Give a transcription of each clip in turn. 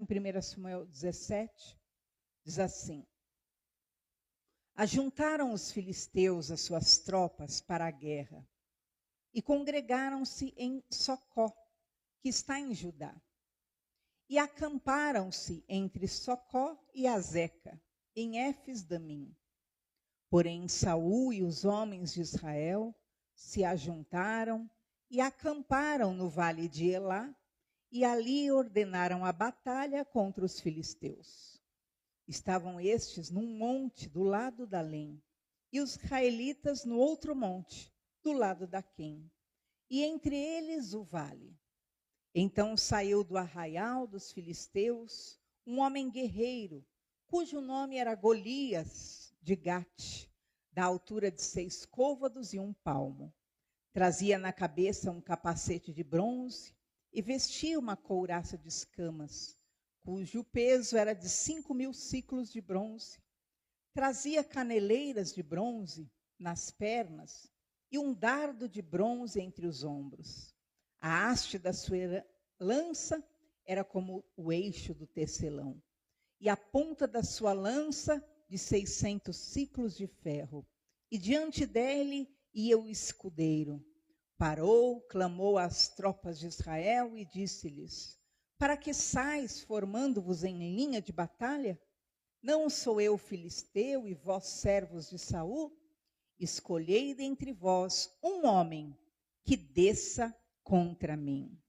1 Samuel 17, diz assim: Ajuntaram os filisteus as suas tropas para a guerra e congregaram-se em Socó, que está em Judá. E acamparam-se entre Socó e Azeca, em Éfes-Damim. Porém, Saul e os homens de Israel se ajuntaram e acamparam no vale de Elá, e ali ordenaram a batalha contra os filisteus. Estavam estes num monte do lado da Lém, e os israelitas no outro monte, do lado da Quém, e entre eles o vale. Então saiu do arraial dos filisteus um homem guerreiro, cujo nome era Golias de Gate, da altura de 6 côvados e 1 palmo. Trazia na cabeça um capacete de bronze e vestia uma couraça de escamas, cujo peso era de 5.000 siclos de bronze. Trazia caneleiras de bronze nas pernas e um dardo de bronze entre os ombros. A haste da sua lança era como o eixo do tecelão, e a ponta da sua lança de 600 siclos de ferro. E diante dele ia o escudeiro. Parou, clamou às tropas de Israel e disse-lhes: Para que sais formando-vos em linha de batalha? Não sou eu filisteu e vós servos de Saul? Escolhei dentre vós um homem que desça contra mim.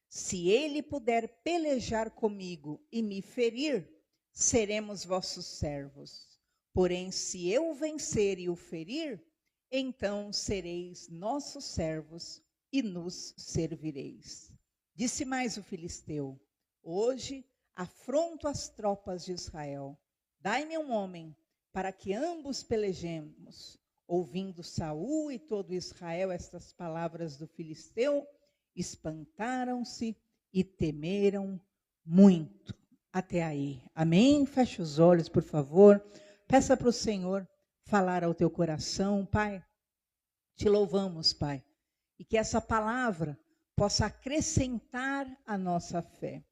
Se ele puder pelejar comigo e me ferir, seremos vossos servos. Porém, se eu vencer e o ferir, então sereis nossos servos e nos servireis. Disse mais o filisteu: Hoje afronto as tropas de Israel. Dai-me um homem para que ambos pelejemos. Ouvindo Saul e todo Israel estas palavras do filisteu, espantaram-se e temeram muito. Até aí. Amém? Feche os olhos, por favor. Peça para o Senhor falar ao teu coração. Pai, te louvamos, Pai, e que essa palavra possa acrescentar a nossa fé.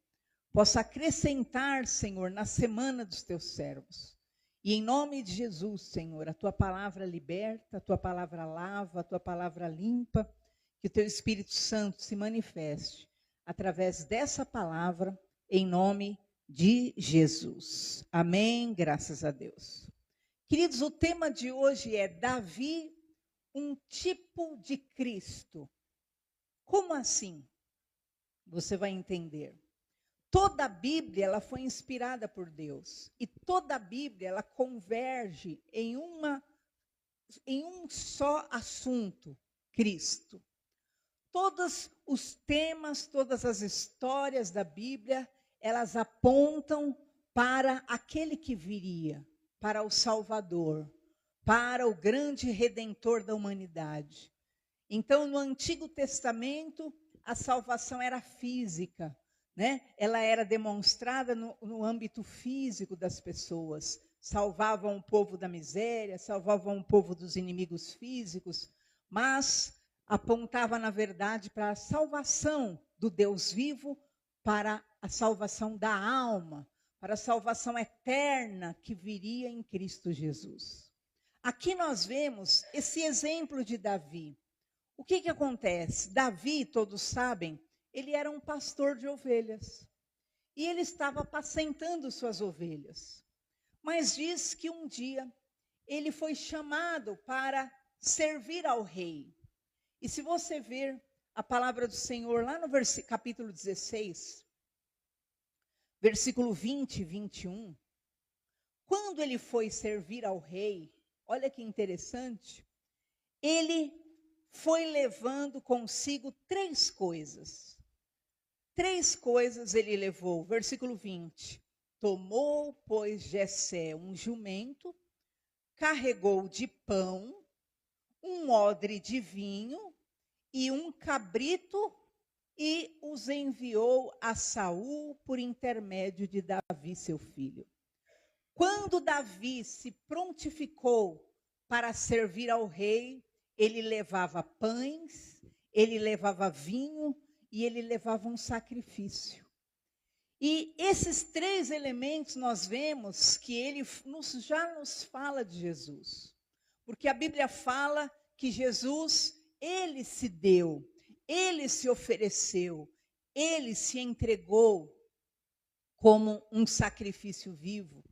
Possa acrescentar, Senhor, na semana dos teus servos. E em nome de Jesus, Senhor, a tua palavra liberta, a tua palavra lava, a tua palavra limpa, que o teu Espírito Santo se manifeste através dessa palavra, em nome de Jesus. Amém, graças a Deus. Queridos, o tema de hoje é Davi, um tipo de Cristo. Como assim? Você vai entender. Toda a Bíblia ela foi inspirada por Deus. E toda a Bíblia ela converge em um só assunto, Cristo. Todos os temas, todas as histórias da Bíblia, elas apontam para aquele que viria, para o Salvador, para o grande Redentor da humanidade. Então, no Antigo Testamento, a salvação era física, né? Ela era demonstrada no âmbito físico das pessoas. Salvavam o povo da miséria, salvavam o povo dos inimigos físicos, mas apontava, na verdade, para a salvação do Deus vivo, para a salvação da alma, para a salvação eterna que viria em Cristo Jesus. Aqui nós vemos esse exemplo de Davi. O que acontece? Davi, todos sabem, ele era um pastor de ovelhas. E ele estava apacentando suas ovelhas. Mas diz que um dia ele foi chamado para servir ao rei. E se você ver a palavra do Senhor lá no capítulo 16, versículo 20 e 21, quando ele foi servir ao rei, olha que interessante, ele foi levando consigo 3 coisas. 3 coisas ele levou. Versículo 20. Tomou, pois, Jessé um jumento, carregou de pão, um odre de vinho e um cabrito, e os enviou a Saul por intermédio de Davi, seu filho. Quando Davi se prontificou para servir ao rei, ele levava pães, ele levava vinho e ele levava um sacrifício. E esses três elementos nós vemos que ele já nos fala de Jesus. Porque a Bíblia fala que Jesus, ele se deu, ele se ofereceu, ele se entregou como um sacrifício vivo.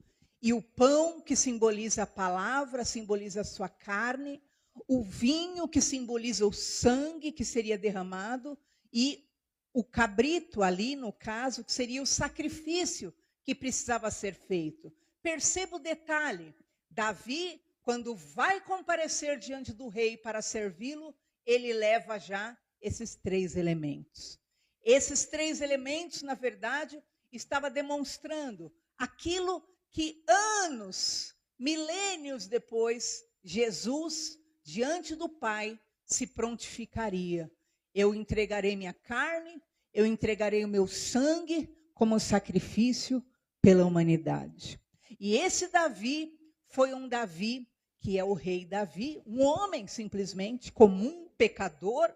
E o pão, que simboliza a palavra, simboliza a sua carne, o vinho, que simboliza o sangue que seria derramado, e o cabrito ali, no caso, que seria o sacrifício que precisava ser feito. Perceba o detalhe: Davi, quando vai comparecer diante do rei para servi-lo, ele leva já esses três elementos. Esses três elementos, na verdade, estava demonstrando aquilo que anos, milênios depois, Jesus, diante do Pai, se prontificaria. Eu entregarei minha carne, eu entregarei o meu sangue como sacrifício pela humanidade. E esse Davi foi um Davi que é o rei Davi, um homem simplesmente comum, pecador,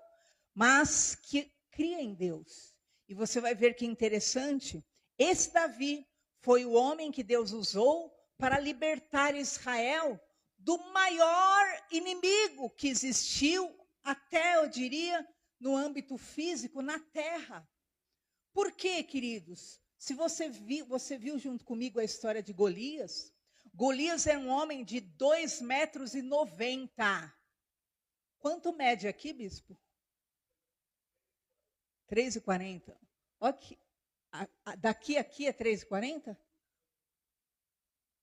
mas que cria em Deus. E você vai ver que interessante, esse Davi foi o homem que Deus usou para libertar Israel do maior inimigo que existiu até, eu diria, no âmbito físico, na terra. Por quê, queridos? Se você viu junto comigo a história de Golias? Golias é um homem de 2,90 metros. Quanto mede aqui, bispo? 3,40. Ok. Daqui a aqui é 3,40?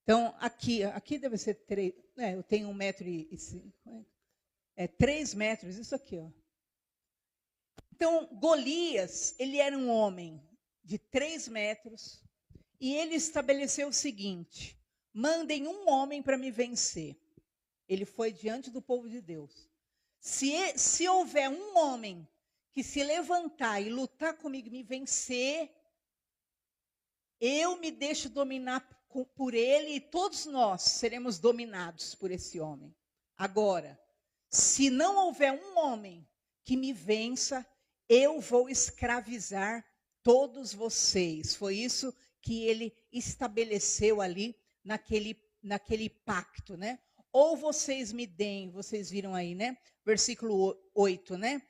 Então, aqui deve ser 3. Eu tenho 1,50 m. É 3 metros, isso aqui, ó. Então, Golias, ele era um homem de 3 metros, e ele estabeleceu o seguinte: mandem um homem para me vencer. Ele foi diante do povo de Deus. Se houver um homem que se levantar e lutar comigo e me vencer, eu me deixo dominar por ele, e todos nós seremos dominados por esse homem. Agora, se não houver um homem que me vença, eu vou escravizar todos vocês. Foi isso que ele estabeleceu ali naquele pacto, né? Ou vocês me deem, vocês viram aí, né? Versículo 8, né?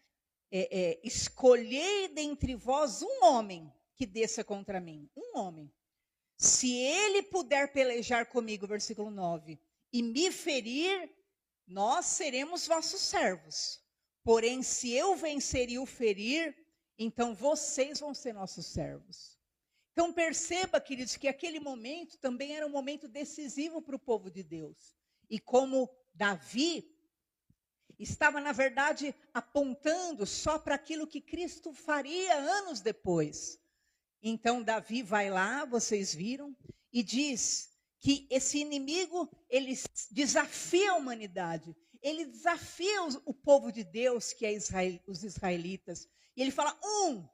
Escolhei dentre vós um homem que desça contra mim. Um homem. Se ele puder pelejar comigo, versículo 9, e me ferir, nós seremos vossos servos. Porém, se eu vencer e o ferir, então vocês vão ser nossos servos. Então perceba, queridos, que aquele momento também era um momento decisivo para o povo de Deus. E como Davi estava, na verdade, apontando só para aquilo que Cristo faria anos depois. Então Davi vai lá, vocês viram, e diz que esse inimigo, ele desafia a humanidade. Ele desafia o povo de Deus, que é os israelitas. E ele fala, um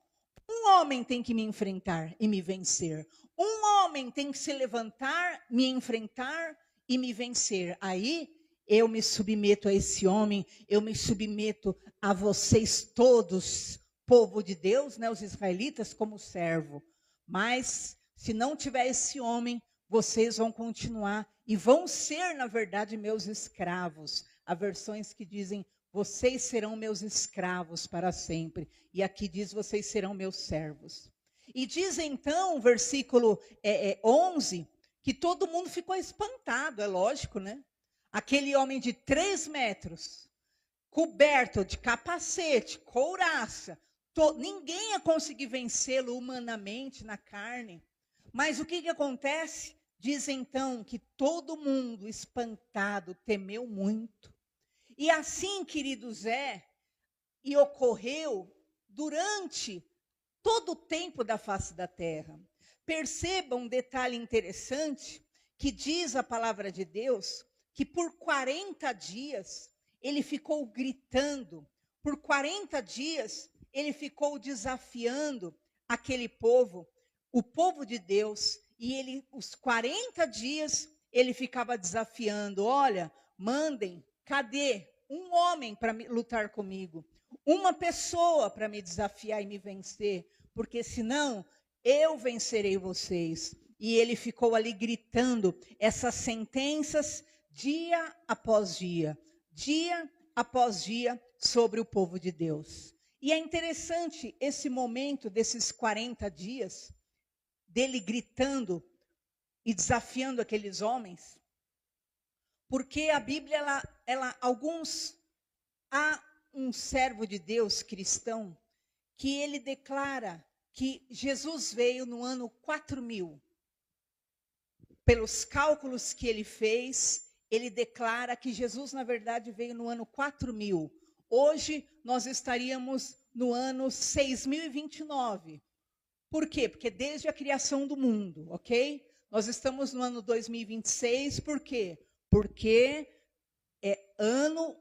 homem tem que me enfrentar e me vencer. Um homem tem que se levantar, me enfrentar e me vencer. Aí eu me submeto a esse homem, eu me submeto a vocês todos, povo de Deus, né, os israelitas, como servo. Mas se não tiver esse homem, vocês vão continuar e vão ser, na verdade, meus escravos. Há versões que dizem, vocês serão meus escravos para sempre. E aqui diz, vocês serão meus servos. E diz então, versículo 11, que todo mundo ficou espantado, é lógico, né? Aquele homem de 3 metros, coberto de capacete, couraça, ninguém ia conseguir vencê-lo humanamente na carne. Mas o que acontece? Diz então que todo mundo, espantado, temeu muito. E assim, queridos, e ocorreu durante todo o tempo da face da terra. Perceba um detalhe interessante, que diz a palavra de Deus, que por 40 dias ele ficou gritando, por 40 dias ele ficou desafiando aquele povo, o povo de Deus, e os 40 dias ele ficava desafiando, olha, mandem, cadê um homem para lutar comigo? Uma pessoa para me desafiar e me vencer, porque senão eu vencerei vocês. E ele ficou ali gritando essas sentenças dia após dia sobre o povo de Deus. E é interessante esse momento desses 40 dias, dele gritando e desafiando aqueles homens, porque a Bíblia, há um servo de Deus cristão, que ele declara que Jesus veio no ano 4000. Pelos cálculos que ele fez, ele declara que Jesus, na verdade, veio no ano 4000. Hoje, nós estaríamos no ano 6029. Por quê? Porque desde a criação do mundo, ok? Nós estamos no ano 2026, por quê? Porque é ano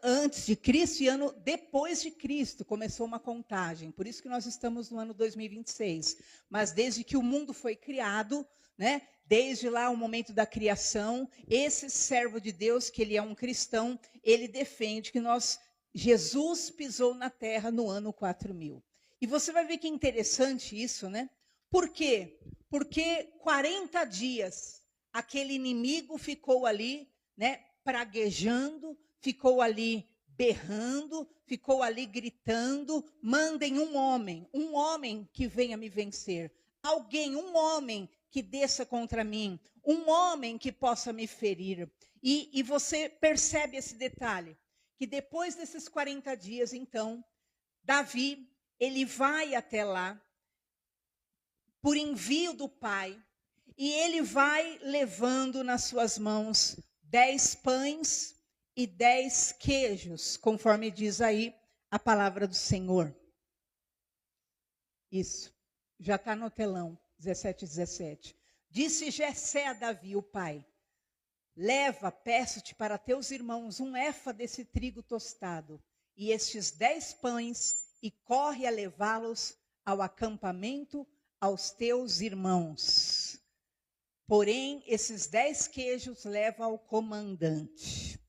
antes de Cristo e ano depois de Cristo começou uma contagem. Por isso que nós estamos no ano 2026. Mas desde que o mundo foi criado, né? Desde lá o momento da criação, esse servo de Deus, que ele é um cristão, ele defende que Jesus pisou na terra no ano 4000. E você vai ver que é interessante isso, né? Por quê? Porque 40 dias aquele inimigo ficou ali, né, praguejando, ficou ali berrando, ficou ali gritando: mandem um homem que venha me vencer. Alguém, um homem que desça contra mim, um homem que possa me ferir. E você percebe esse detalhe, que depois desses 40 dias, então, Davi, ele vai até lá, por envio do pai, e ele vai levando nas suas mãos 10 pães e 10 queijos, conforme diz aí a palavra do Senhor. Isso, já está no telão, 17:17. Disse Jessé a Davi, o pai: leva, peço-te para teus irmãos um efa desse trigo tostado, e estes 10 pães, e corre a levá-los ao acampamento aos teus irmãos. Porém, esses 10 queijos leva ao comandante.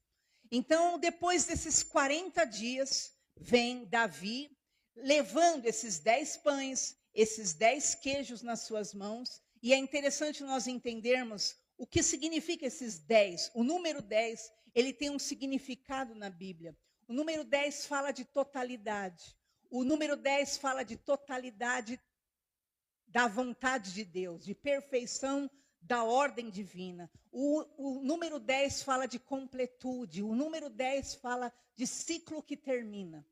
Então, depois desses 40 dias, vem Davi, levando esses 10 pães, esses 10 queijos nas suas mãos. E é interessante nós entendermos o que significa esses 10. O número 10, ele tem um significado na Bíblia. O número 10 fala de totalidade. O número 10 fala de totalidade da vontade de Deus, de perfeição da ordem divina. O número 10 fala de completude. O número 10 fala de ciclo que termina.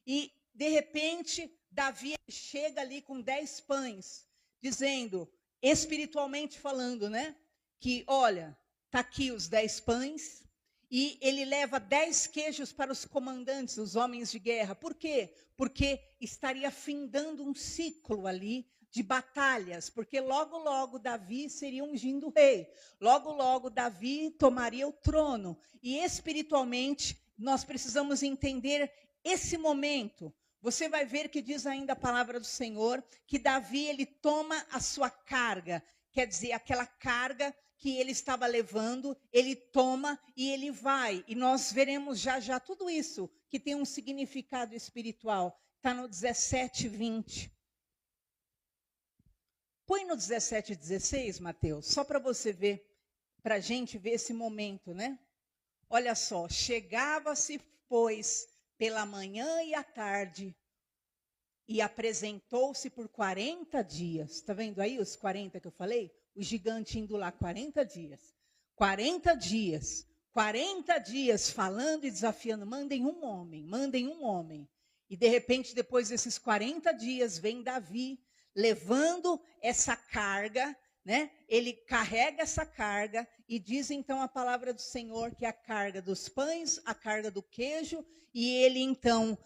E, de repente, Davi chega ali com 10 pães, dizendo, espiritualmente falando, né? Que, olha, está aqui os 10 pães, e ele leva 10 queijos para os comandantes, os homens de guerra. Por quê? Porque estaria findando um ciclo ali de batalhas, porque logo, logo Davi seria ungindo rei. Logo, logo Davi tomaria o trono. E espiritualmente, nós precisamos entender esse momento. Você vai ver que diz ainda a palavra do Senhor, que Davi, ele toma a sua carga, quer dizer, aquela carga que ele estava levando, ele toma e ele vai. E nós veremos já já tudo isso, que tem um significado espiritual. Está no 17:20. Põe no 17:16, Mateus, só para você ver, para a gente ver esse momento, né? Olha só, chegava-se, pois, pela manhã e à tarde, e apresentou-se por 40 dias. Está vendo aí os 40 que eu falei? O gigante indo lá 40 dias. 40 dias. 40 dias falando e desafiando. Mandem um homem, mandem um homem. E de repente, depois desses 40 dias, vem Davi, levando essa carga, né? Ele carrega essa carga e diz então a palavra do Senhor que é a carga dos pães, a carga do queijo, e ele então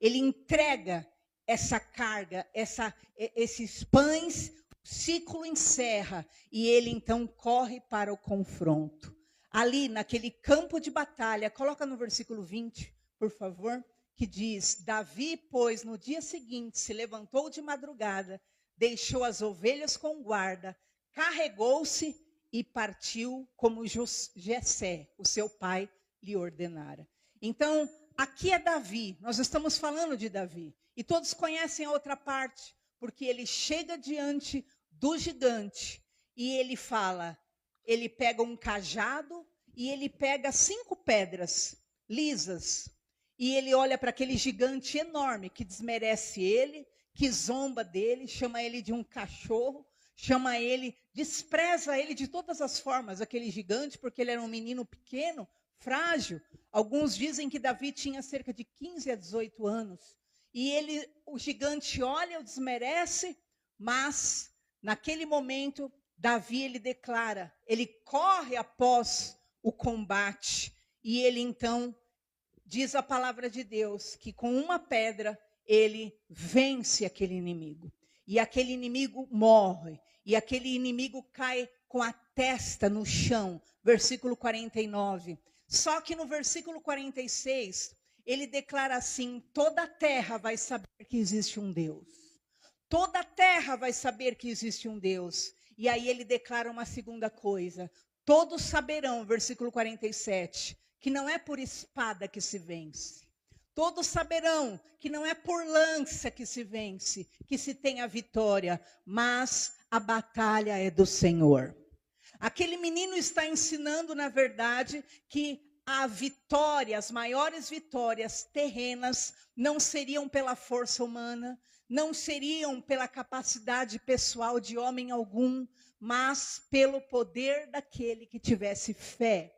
ele entrega essa carga, esses pães, o ciclo encerra, e ele então corre para o confronto. Ali naquele campo de batalha, coloca no versículo 20, por favor, que diz: Davi, pois, no dia seguinte se levantou de madrugada, deixou as ovelhas com guarda, carregou-se e partiu como Jessé, o seu pai, lhe ordenara. Então, aqui é Davi, nós estamos falando de Davi. E todos conhecem a outra parte, porque ele chega diante do gigante e ele fala, ele pega um cajado e ele pega 5 pedras lisas. E ele olha para aquele gigante enorme que desmerece ele, que zomba dele, chama ele de um cachorro, chama ele, despreza ele de todas as formas, aquele gigante, porque ele era um menino pequeno, frágil. Alguns dizem que Davi tinha cerca de 15 a 18 anos. E o gigante olha, o desmerece, mas naquele momento, Davi ele declara, ele corre após o combate e ele então diz a palavra de Deus que com uma pedra ele vence aquele inimigo. E aquele inimigo morre. E aquele inimigo cai com a testa no chão. Versículo 49. Só que no versículo 46, ele declara assim: toda a terra vai saber que existe um Deus. Toda a terra vai saber que existe um Deus. E aí ele declara uma segunda coisa. Todos saberão, versículo 47, que não é por espada que se vence. Todos saberão que não é por lança que se vence, que se tem a vitória, mas a batalha é do Senhor. Aquele menino está ensinando, na verdade, que a vitória, as maiores vitórias terrenas, não seriam pela força humana, não seriam pela capacidade pessoal de homem algum, mas pelo poder daquele que tivesse fé.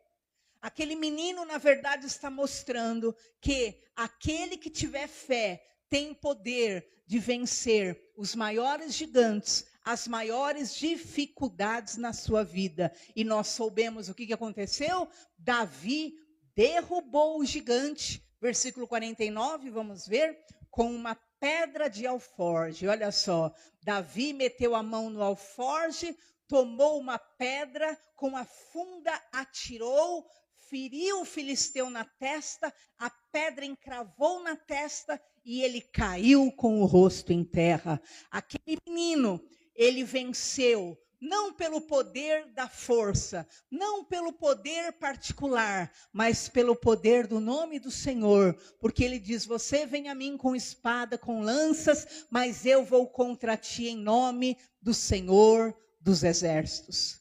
Aquele menino, na verdade, está mostrando que aquele que tiver fé tem poder de vencer os maiores gigantes, as maiores dificuldades na sua vida. E nós soubemos o que aconteceu? Davi derrubou o gigante, versículo 49, vamos ver, com uma pedra de alforje. Olha só, Davi meteu a mão no alforje, tomou uma pedra, com a funda atirou, feriu o filisteu na testa, a pedra encravou na testa e ele caiu com o rosto em terra. Aquele menino, ele venceu, não pelo poder da força, não pelo poder particular, mas pelo poder do nome do Senhor, porque ele diz, você vem a mim com espada, com lanças, mas eu vou contra ti em nome do Senhor dos exércitos.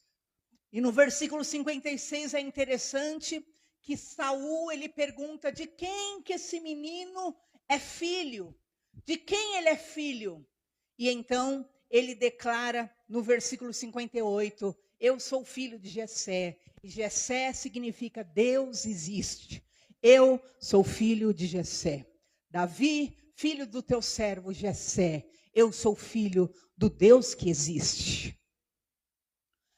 E no versículo 56 é interessante que Saul, ele pergunta de quem que esse menino é filho? De quem ele é filho? E então ele declara no versículo 58, eu sou filho de Jessé. E Jessé significa Deus existe. Eu sou filho de Jessé. Davi, filho do teu servo Jessé. Eu sou filho do Deus que existe.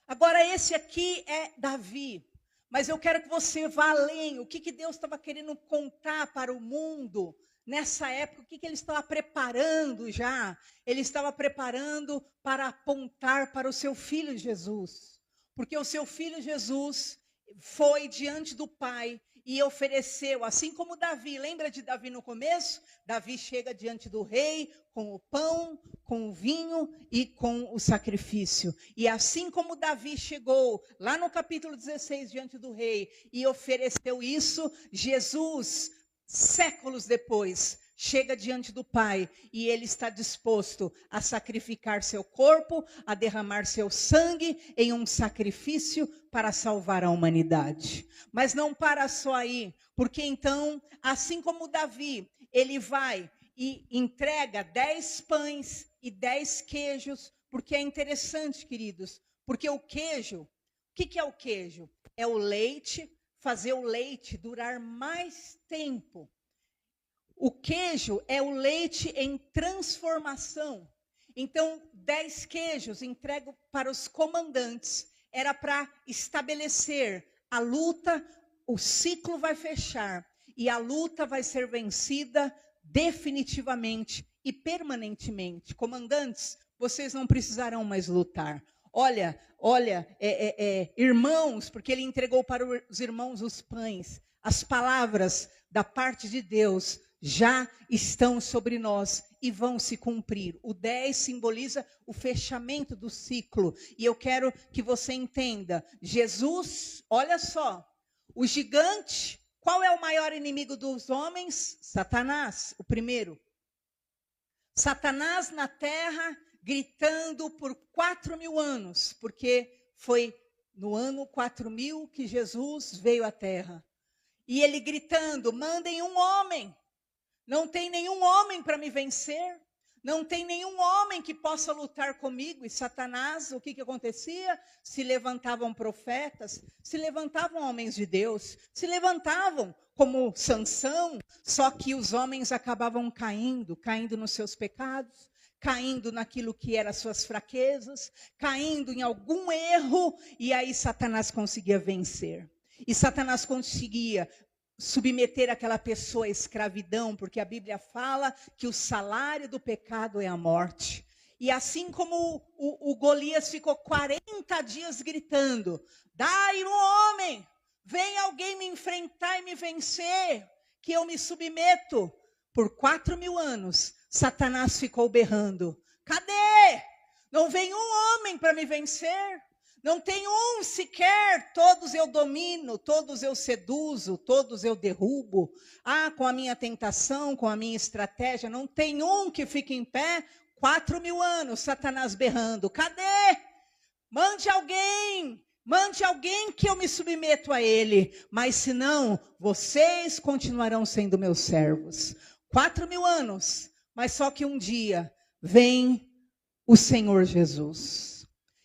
Agora esse aqui é Davi, mas eu quero que você vá além. O que Deus estava querendo contar para o mundo nessa época? O que ele estava preparando já? Ele estava preparando para apontar para o seu filho Jesus. Porque o seu filho Jesus foi diante do Pai e ofereceu, assim como Davi, lembra de Davi no começo? Davi chega diante do rei com o pão, com o vinho e com o sacrifício. E assim como Davi chegou lá no capítulo 16 diante do rei e ofereceu isso, Jesus, séculos depois, chega diante do Pai e ele está disposto a sacrificar seu corpo, a derramar seu sangue em um sacrifício para salvar a humanidade. Mas não para só aí, porque então, assim como Davi, ele vai e entrega 10 pães e 10 queijos, porque é interessante, queridos, porque o queijo, o que é o queijo? É o leite, fazer o leite durar mais tempo. O queijo é o leite em transformação. Então, 10 queijos entrego para os comandantes. Era para estabelecer a luta, o ciclo vai fechar. E a luta vai ser vencida definitivamente e permanentemente. Comandantes, vocês não precisarão mais lutar. Olha, irmãos, porque ele entregou para os irmãos os pães. As palavras da parte de Deus já estão sobre nós e vão se cumprir. O 10 simboliza o fechamento do ciclo. E eu quero que você entenda. Jesus, olha só, o gigante, qual é o maior inimigo dos homens? Satanás, o primeiro. Satanás na terra gritando por 4.000 anos, porque foi no ano 4.000 que Jesus veio à terra. E ele gritando, mandem um homem. Não tem nenhum homem para me vencer. Não tem nenhum homem que possa lutar comigo. E Satanás, o que acontecia? Se levantavam profetas, se levantavam homens de Deus, se levantavam como Sansão, só que os homens acabavam caindo nos seus pecados, caindo naquilo que eram suas fraquezas, caindo em algum erro, e aí Satanás conseguia vencer. E Satanás conseguia submeter aquela pessoa à escravidão, porque a Bíblia fala que o salário do pecado é a morte. E assim como o Golias ficou 40 dias gritando, dai um homem, vem alguém me enfrentar e me vencer, que eu me submeto. Por 4.000 anos, Satanás ficou berrando, cadê? Não vem um homem para me vencer. Não tem um sequer, todos eu domino, todos eu seduzo, todos eu derrubo. Com a minha tentação, com a minha estratégia, não tem um que fique em pé. 4.000 anos, Satanás berrando, cadê? Mande alguém que eu me submeto a ele. Mas senão, vocês continuarão sendo meus servos. 4.000 anos, mas só que um dia vem o Senhor Jesus.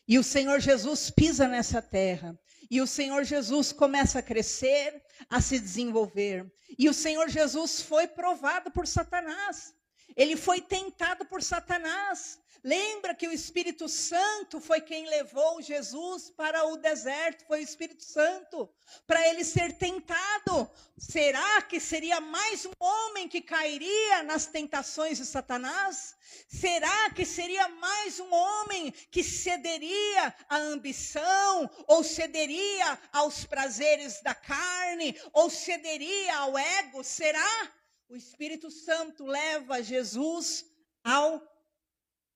E o Senhor Jesus pisa nessa terra. E o Senhor Jesus começa a crescer, a se desenvolver. E o Senhor Jesus foi provado por Satanás. Ele foi tentado por Satanás. Lembra que o Espírito Santo foi quem levou Jesus para o deserto. Foi o Espírito Santo para ele ser tentado. Será que seria mais um homem que cairia nas tentações de Satanás? Será que seria mais um homem que cederia à ambição? Ou cederia aos prazeres da carne? Ou cederia ao ego? Será? O Espírito Santo leva Jesus ao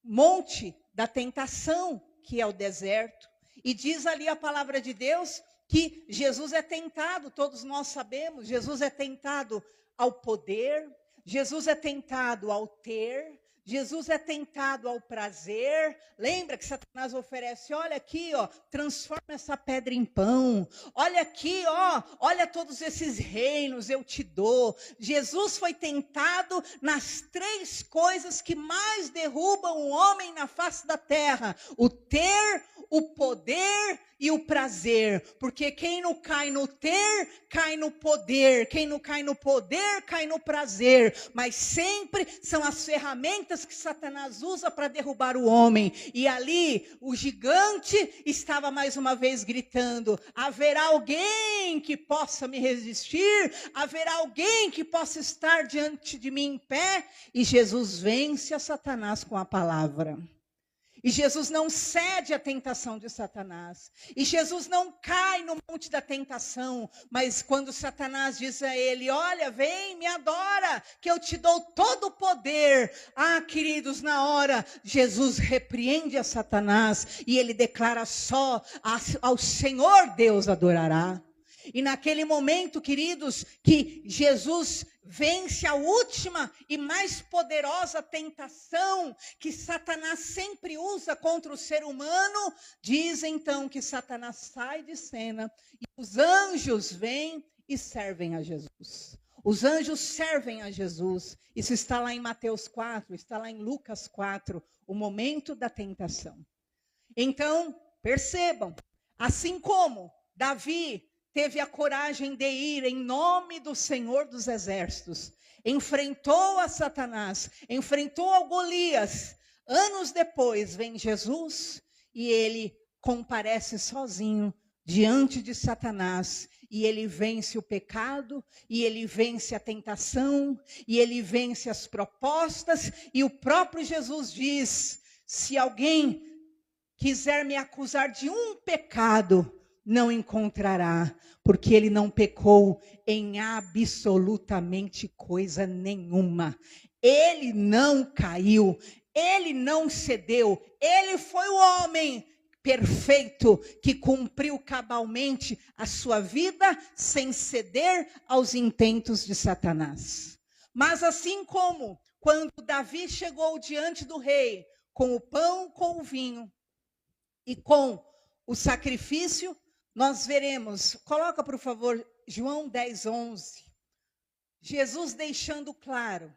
monte da tentação, que é o deserto. E diz ali a palavra de Deus que Jesus é tentado, todos nós sabemos, Jesus é tentado ao poder, Jesus é tentado ao ter, Jesus é tentado ao prazer. Lembra que Satanás oferece, olha aqui, transforma essa pedra em pão. Olha aqui, olha todos esses reinos eu te dou. Jesus foi tentado nas 3 coisas que mais derrubam o homem na face da terra: o ter, o poder e o prazer. Porque quem não cai no ter, cai no poder. Quem não cai no poder, cai no prazer. Mas sempre são as ferramentas que Satanás usa para derrubar o homem. E ali o gigante estava mais uma vez gritando: haverá alguém que possa me resistir? Haverá alguém que possa estar diante de mim em pé? E Jesus vence a Satanás com a palavra. E Jesus não cede à tentação de Satanás. E Jesus não cai no monte da tentação. Mas quando Satanás diz a ele, olha, vem, me adora, que eu te dou todo o poder. Queridos, na hora, Jesus repreende a Satanás. E ele declara só ao Senhor Deus adorará. E naquele momento, queridos, que Jesus vence a última e mais poderosa tentação que Satanás sempre usa contra o ser humano, diz então que Satanás sai de cena e os anjos vêm e servem a Jesus. Os anjos servem a Jesus. Isso está lá em Mateus 4, está lá em Lucas 4, o momento da tentação. Então, percebam, assim como Davi teve a coragem de ir em nome do Senhor dos Exércitos, enfrentou a Satanás, enfrentou a Golias. Anos depois vem Jesus e ele comparece sozinho diante de Satanás. E ele vence o pecado, e ele vence a tentação, e ele vence as propostas. E o próprio Jesus diz, se alguém quiser me acusar de um pecado, não encontrará, porque ele não pecou em absolutamente coisa nenhuma. Ele não caiu, ele não cedeu, ele foi o homem perfeito que cumpriu cabalmente a sua vida sem ceder aos intentos de Satanás. Mas assim como quando Davi chegou diante do rei com o pão, com o vinho e com o sacrifício, nós veremos, coloca por favor, João 10:11. Jesus deixando claro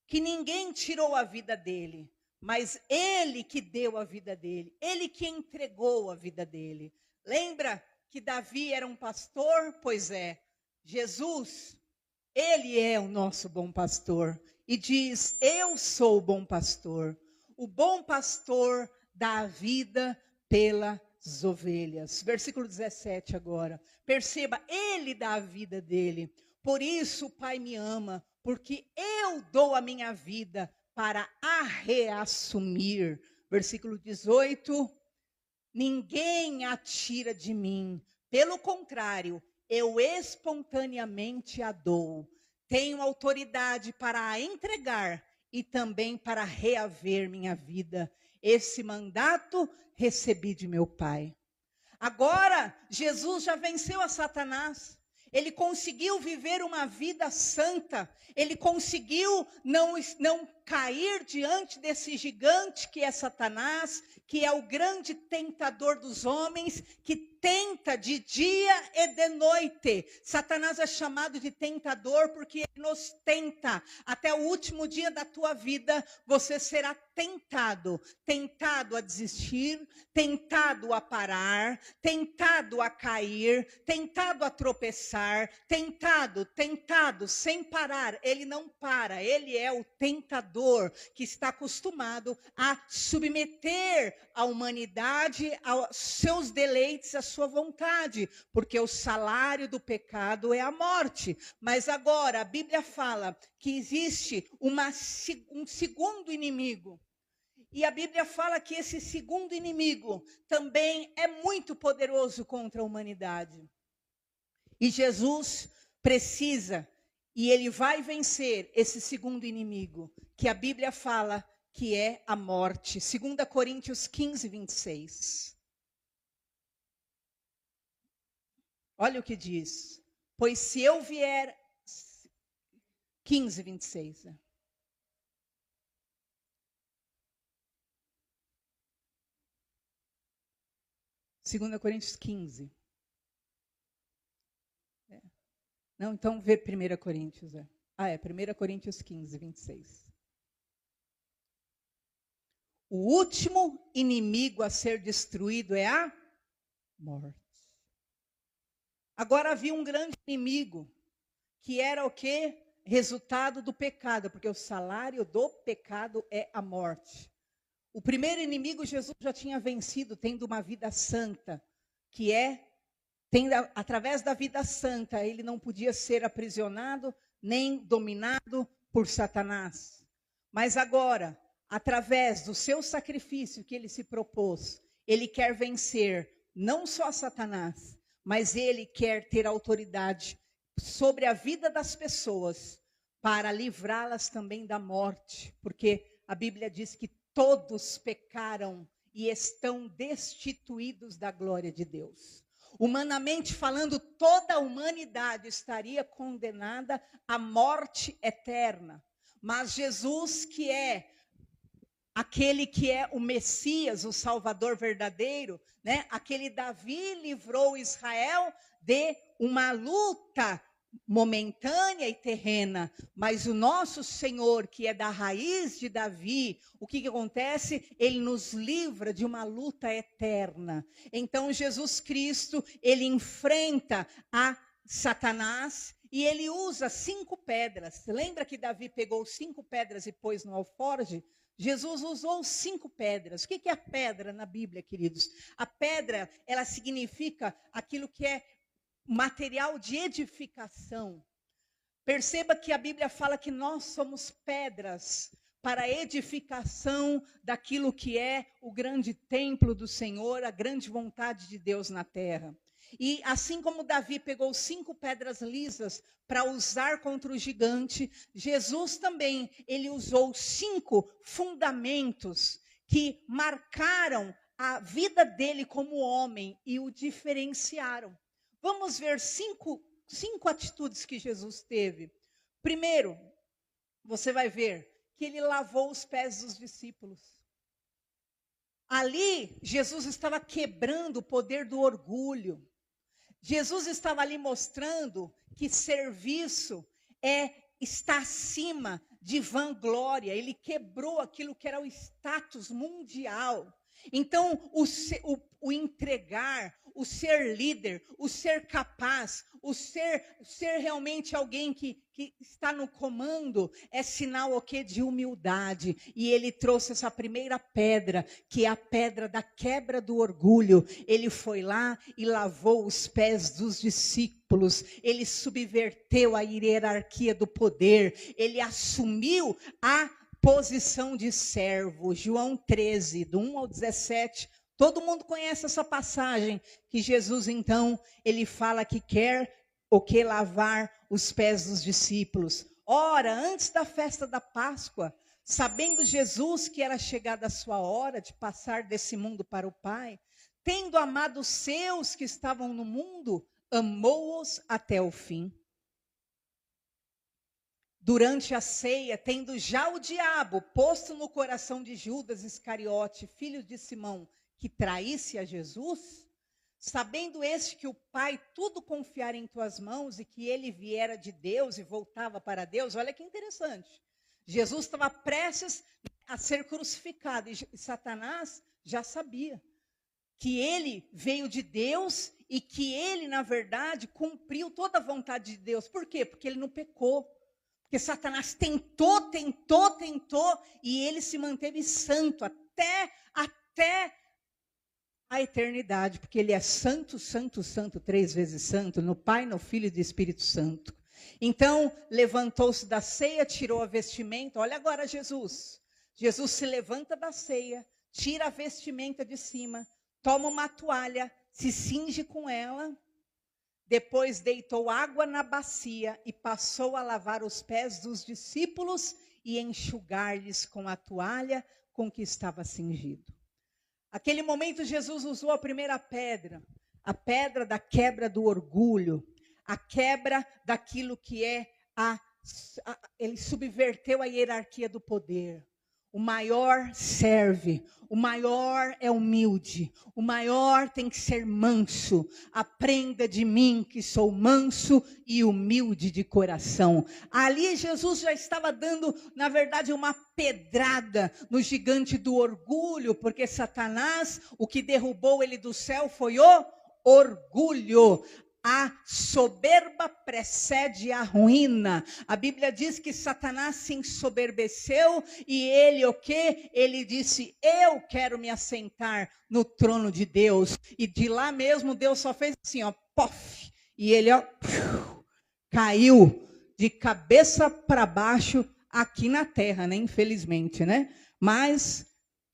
que ninguém tirou a vida dele, mas ele que deu a vida dele, ele que entregou a vida dele. Lembra que Davi era um pastor? Pois é, Jesus, ele é o nosso bom pastor. E diz, eu sou o bom pastor. O bom pastor dá a vida pelas ovelhas. Versículo 17 agora. Perceba, ele dá a vida dele. Por isso o Pai me ama, porque eu dou a minha vida para a reassumir. Versículo 18. Ninguém a tira de mim. Pelo contrário, eu espontaneamente a dou. Tenho autoridade para a entregar e também para reaver minha vida. Esse mandato recebi de meu Pai. Agora, Jesus já venceu a Satanás. Ele conseguiu viver uma vida santa. Ele conseguiu não cair diante desse gigante que é Satanás, que é o grande tentador dos homens, que tenta de dia e de noite. Satanás é chamado de tentador porque ele nos tenta. Até o último dia da tua vida, você será tentado. Tentado a desistir, tentado a parar, tentado a cair, tentado a tropeçar, tentado, sem parar. Ele não para, ele é o tentador que está acostumado a submeter a humanidade aos seus deleites, à sua vontade, porque o salário do pecado é a morte. Mas agora a Bíblia fala que existe um segundo inimigo. E a Bíblia fala que esse segundo inimigo também é muito poderoso contra a humanidade. E Jesus precisa, e ele vai vencer esse segundo inimigo, que a Bíblia fala que é a morte. 2 Coríntios 15:26. Olha o que diz. Pois se eu vier... 15:26. 2 Coríntios 15. Não, então vê 1 Coríntios. 1 Coríntios 15:26. O último inimigo a ser destruído é a morte. Agora havia um grande inimigo, que era o quê? Resultado do pecado, porque o salário do pecado é a morte. O primeiro inimigo Jesus já tinha vencido, tendo uma vida santa, que é, através da vida santa, ele não podia ser aprisionado, nem dominado por Satanás. Mas agora, através do seu sacrifício que ele se propôs, ele quer vencer não só Satanás, mas ele quer ter autoridade sobre a vida das pessoas para livrá-las também da morte, porque a Bíblia diz que todos pecaram e estão destituídos da glória de Deus. Humanamente falando, toda a humanidade estaria condenada à morte eterna. Mas Jesus, que é aquele que é o Messias, o Salvador verdadeiro, né? Aquele Davi livrou Israel de uma luta momentânea e terrena, mas o nosso Senhor, que é da raiz de Davi, o que acontece? Ele nos livra de uma luta eterna. Então Jesus Cristo, ele enfrenta a Satanás e ele usa 5 pedras. Lembra que Davi pegou 5 pedras e pôs no alforje? Jesus usou 5 pedras. O que é a pedra na Bíblia, queridos? A pedra, ela significa aquilo que é material de edificação. Perceba que a Bíblia fala que nós somos pedras para a edificação daquilo que é o grande templo do Senhor, a grande vontade de Deus na terra. E assim como Davi pegou 5 pedras lisas para usar contra o gigante, Jesus também, ele usou 5 fundamentos que marcaram a vida dele como homem e o diferenciaram. Vamos ver 5 atitudes que Jesus teve. Primeiro, você vai ver que ele lavou os pés dos discípulos. Ali, Jesus estava quebrando o poder do orgulho. Jesus estava ali mostrando que serviço está acima de vanglória. Ele quebrou aquilo que era o status mundial. Então, o entregar, o ser líder, o ser capaz, o ser realmente alguém que está no comando, é sinal o quê? De humildade. E ele trouxe essa primeira pedra, que é a pedra da quebra do orgulho. Ele foi lá e lavou os pés dos discípulos. Ele subverteu a hierarquia do poder. Ele assumiu a posição de servo. João 13, do 1 ao 17. Todo mundo conhece essa passagem, que Jesus, então, ele fala que quer o que? Lavar os pés dos discípulos. Ora, antes da festa da Páscoa, sabendo Jesus que era chegada a sua hora de passar desse mundo para o Pai, tendo amado os seus que estavam no mundo, amou-os até o fim. Durante a ceia, tendo já o diabo posto no coração de Judas Iscariote, filho de Simão, que traísse a Jesus, sabendo este que o Pai tudo confiara em tuas mãos e que ele viera de Deus e voltava para Deus, olha que interessante. Jesus estava prestes a ser crucificado e Satanás já sabia que ele veio de Deus e que ele, na verdade, cumpriu toda a vontade de Deus. Por quê? Porque ele não pecou. Porque Satanás tentou, e ele se manteve santo até a eternidade, porque ele é santo, 3 vezes santo, no Pai, no Filho e no Espírito Santo. Então, levantou-se da ceia, tirou a vestimenta. Olha agora Jesus. Jesus se levanta da ceia, tira a vestimenta de cima, toma uma toalha, se cinge com ela. Depois deitou água na bacia e passou a lavar os pés dos discípulos e enxugar-lhes com a toalha com que estava cingido. Aquele momento Jesus usou a primeira pedra, a pedra da quebra do orgulho, a quebra daquilo que é ele subverteu a hierarquia do poder. O maior serve, o maior é humilde, o maior tem que ser manso. Aprenda de mim que sou manso e humilde de coração. Ali Jesus já estava dando, na verdade, uma pedrada no gigante do orgulho, porque Satanás, o que derrubou ele do céu foi o orgulho. A soberba precede a ruína. A Bíblia diz que Satanás se ensoberbeceu e ele o quê? Ele disse, eu quero me assentar no trono de Deus. E de lá mesmo Deus só fez assim, ó, pof. E ele, ó, caiu de cabeça para baixo aqui na terra, né? Infelizmente, né? Mas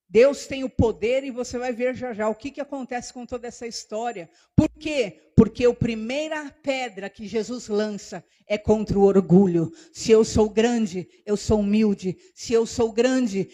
Deus tem o poder e você vai ver já o que acontece com toda essa história. Por quê? Porque a primeira pedra que Jesus lança é contra o orgulho. Se eu sou grande, eu sou humilde. Se eu sou grande,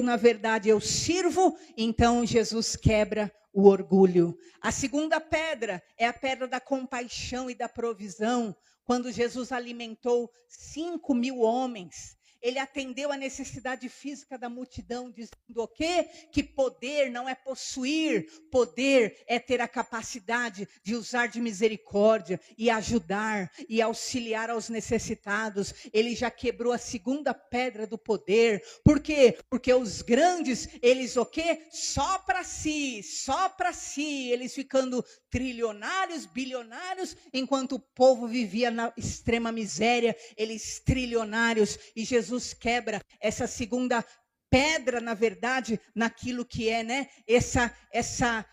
na verdade, eu sirvo. Então Jesus quebra o orgulho. A segunda pedra é a pedra da compaixão e da provisão. Quando Jesus alimentou 5.000 homens, ele atendeu a necessidade física da multidão, dizendo o quê? Que poder não é possuir, poder é ter a capacidade de usar de misericórdia e ajudar e auxiliar aos necessitados. Ele já quebrou a segunda pedra do poder. Por quê? Porque os grandes, eles o quê? Só para si, eles ficando trilionários, bilionários, enquanto o povo vivia na extrema miséria, eles trilionários. E Jesus quebra essa segunda pedra, na verdade, naquilo que é, né? Essa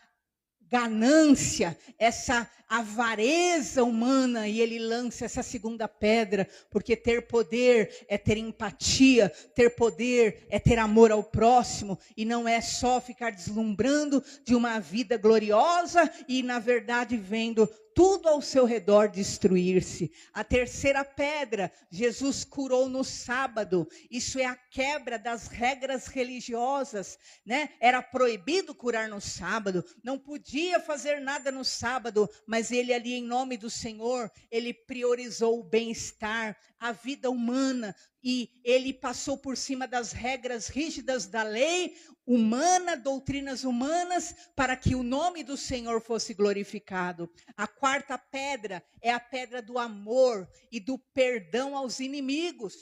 ganância, essa avareza humana, e ele lança essa segunda pedra, porque ter poder é ter empatia, ter poder é ter amor ao próximo, e não é só ficar deslumbrando de uma vida gloriosa e, na verdade, vendo tudo ao seu redor destruir-se. A terceira pedra, Jesus curou no sábado. Isso é a quebra das regras religiosas, né? Era proibido curar no sábado, não podia fazer nada no sábado, mas ele ali, em nome do Senhor, ele priorizou o bem-estar, a vida humana. e ele passou por cima das regras rígidas da lei humana, doutrinas humanas, para que o nome do Senhor fosse glorificado. A quarta pedra é a pedra do amor e do perdão aos inimigos.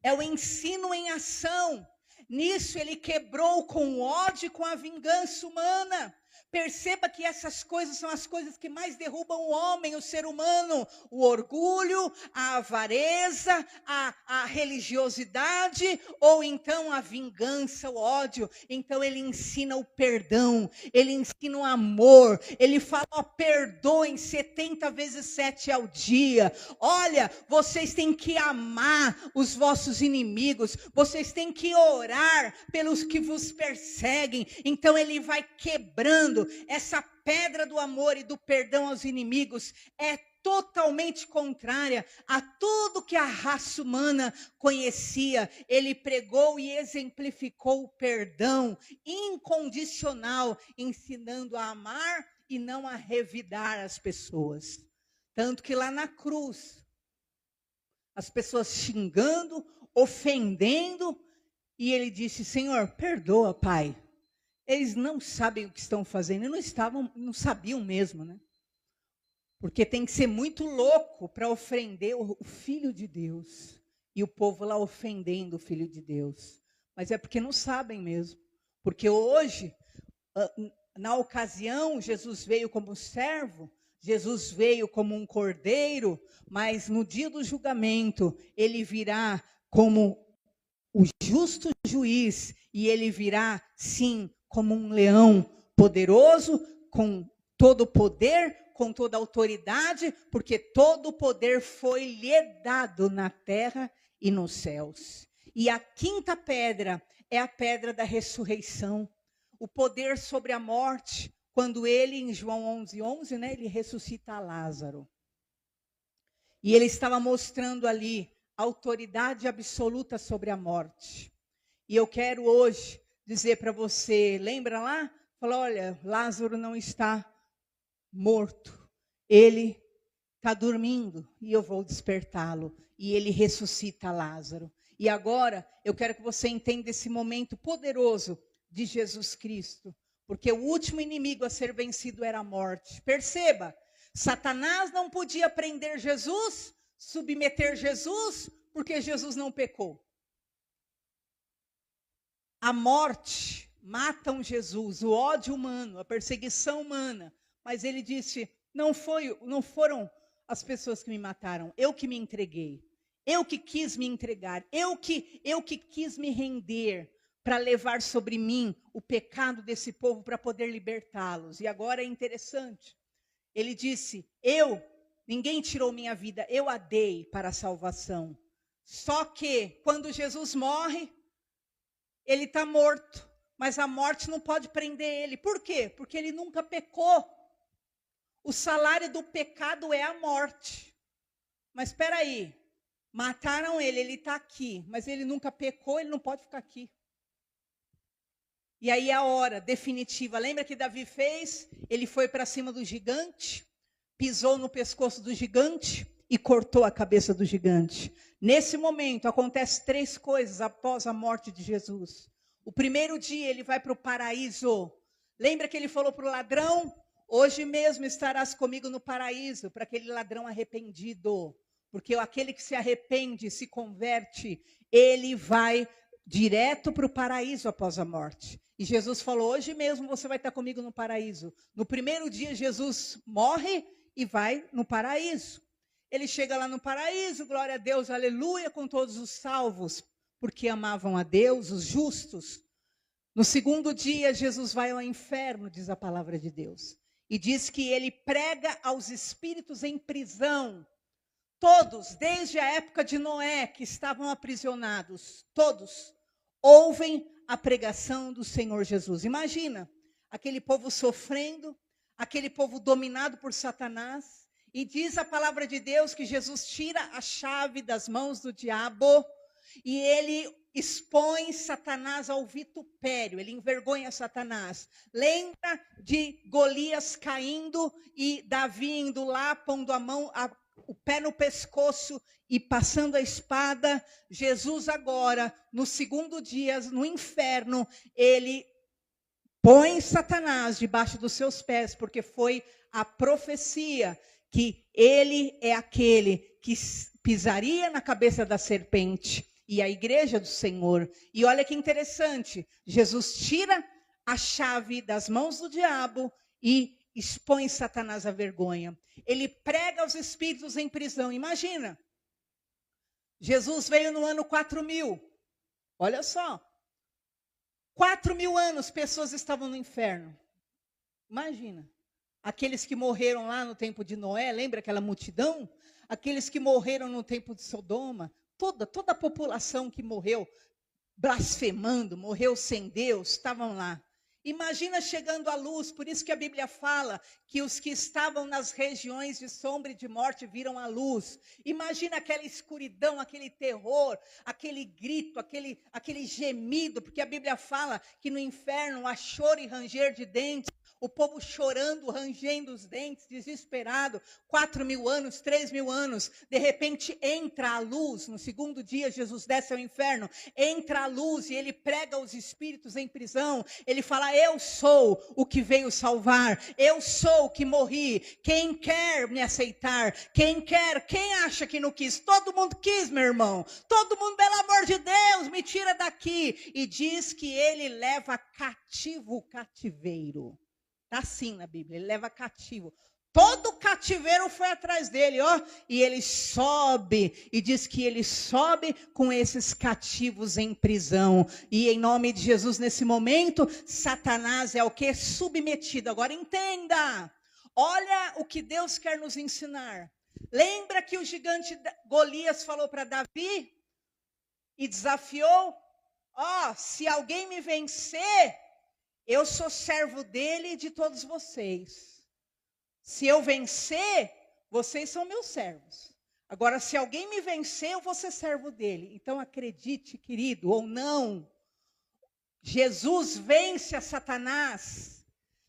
É o ensino em ação. Nisso ele quebrou com o ódio e com a vingança humana. Perceba que essas coisas são as coisas que mais derrubam o homem, o ser humano. O orgulho, a avareza, a religiosidade, ou então a vingança, o ódio. Então ele ensina o perdão, ele ensina o amor. Ele fala, ó, perdoem 70 vezes 7 ao dia. Olha, vocês têm que amar os vossos inimigos. Vocês têm que orar pelos que vos perseguem. Então ele vai quebrando. Essa pedra do amor e do perdão aos inimigos é totalmente contrária a tudo que a raça humana conhecia. Ele pregou e exemplificou o perdão incondicional, ensinando a amar e não a revidar as pessoas. Tanto que lá na cruz, as pessoas xingando, ofendendo, e ele disse, Senhor, perdoa, Pai. Eles não sabem o que estão fazendo, não sabiam mesmo, né? Porque tem que ser muito louco para ofender o Filho de Deus. E o povo lá ofendendo o Filho de Deus. Mas é porque não sabem mesmo. Porque hoje, na ocasião, Jesus veio como servo, Jesus veio como um cordeiro, mas no dia do julgamento, ele virá como o justo juiz, e ele virá, sim, como um leão poderoso, com todo o poder, com toda a autoridade, porque todo o poder foi lhe dado na terra e nos céus. E a quinta pedra é a pedra da ressurreição, o poder sobre a morte, quando ele, em João 11:11, né, ele ressuscita Lázaro. E ele estava mostrando ali a autoridade absoluta sobre a morte. E eu quero hoje dizer para você, lembra lá? Falou, olha, Lázaro não está morto, ele está dormindo e eu vou despertá-lo. E ele ressuscita Lázaro. E agora eu quero que você entenda esse momento poderoso de Jesus Cristo, porque o último inimigo a ser vencido era a morte. Perceba, Satanás não podia prender Jesus, submeter Jesus, porque Jesus não pecou. A morte matam Jesus, o ódio humano, a perseguição humana. Mas ele disse, não foram as pessoas que me mataram, eu que me entreguei. Eu que quis me entregar, eu que quis me render para levar sobre mim o pecado desse povo para poder libertá-los. E agora é interessante. Ele disse, ninguém tirou minha vida, eu a dei para a salvação. Só que quando Jesus morre, ele está morto, mas a morte não pode prender ele. Por quê? Porque ele nunca pecou. O salário do pecado é a morte. Mas espera aí, mataram ele está aqui, mas ele nunca pecou, ele não pode ficar aqui. E aí a hora definitiva, lembra que Davi fez? Ele foi para cima do gigante, pisou no pescoço do gigante e cortou a cabeça do gigante. Nesse momento, acontece 3 coisas após a morte de Jesus. O primeiro dia, ele vai para o paraíso. Lembra que ele falou para o ladrão? Hoje mesmo estarás comigo no paraíso, para aquele ladrão arrependido. Porque aquele que se arrepende, se converte, ele vai direto para o paraíso após a morte. E Jesus falou, hoje mesmo você vai estar comigo no paraíso. No primeiro dia, Jesus morre e vai no paraíso. Ele chega lá no paraíso, glória a Deus, aleluia, com todos os salvos, porque amavam a Deus, os justos. No segundo dia, Jesus vai ao inferno, diz a palavra de Deus. E diz que ele prega aos espíritos em prisão. Todos, desde a época de Noé, que estavam aprisionados, todos ouvem a pregação do Senhor Jesus. Imagina, aquele povo sofrendo, aquele povo dominado por Satanás. E diz a palavra de Deus que Jesus tira a chave das mãos do diabo e ele expõe Satanás ao vitupério, ele envergonha Satanás. Lembra de Golias caindo e Davi indo lá, pondo a mão, o pé no pescoço e passando a espada, Jesus agora, no segundo dia, no inferno, ele põe Satanás debaixo dos seus pés, porque foi a profecia que ele é aquele que pisaria na cabeça da serpente e a igreja do Senhor. E olha que interessante, Jesus tira a chave das mãos do diabo e expõe Satanás à vergonha. Ele prega os espíritos em prisão. Imagina, Jesus veio no ano 4000. Olha só, 4000 anos, pessoas estavam no inferno. Imagina, aqueles que morreram lá no tempo de Noé, lembra aquela multidão? Aqueles que morreram no tempo de Sodoma, toda a população que morreu blasfemando, morreu sem Deus, estavam lá. Imagina chegando a luz, por isso que a Bíblia fala que os que estavam nas regiões de sombra e de morte viram a luz. Imagina aquela escuridão, aquele terror, aquele grito, aquele gemido, porque a Bíblia fala que no inferno há choro e ranger de dentes, o povo chorando, rangendo os dentes, desesperado, 4000 anos, 3000 anos, de repente entra a luz, no segundo dia Jesus desce ao inferno, entra a luz e ele prega os espíritos em prisão, ele fala, eu sou o que veio salvar, eu sou o que morri, quem quer me aceitar, quem acha que não quis, todo mundo quis, meu irmão, todo mundo, pelo amor de Deus, me tira daqui, e diz que ele leva cativo o cativeiro. Está assim na Bíblia, ele leva cativo. Todo cativeiro foi atrás dele, ó. E ele sobe, e diz que ele sobe com esses cativos em prisão. E em nome de Jesus, nesse momento, Satanás é o que? Submetido. Agora entenda, olha o que Deus quer nos ensinar. Lembra que o gigante Golias falou para Davi? E desafiou? Ó, se alguém me vencer, eu sou servo dele e de todos vocês. Se eu vencer, vocês são meus servos. Agora, se alguém me vencer, eu vou ser servo dele. Então, acredite, querido, ou não, Jesus vence a Satanás.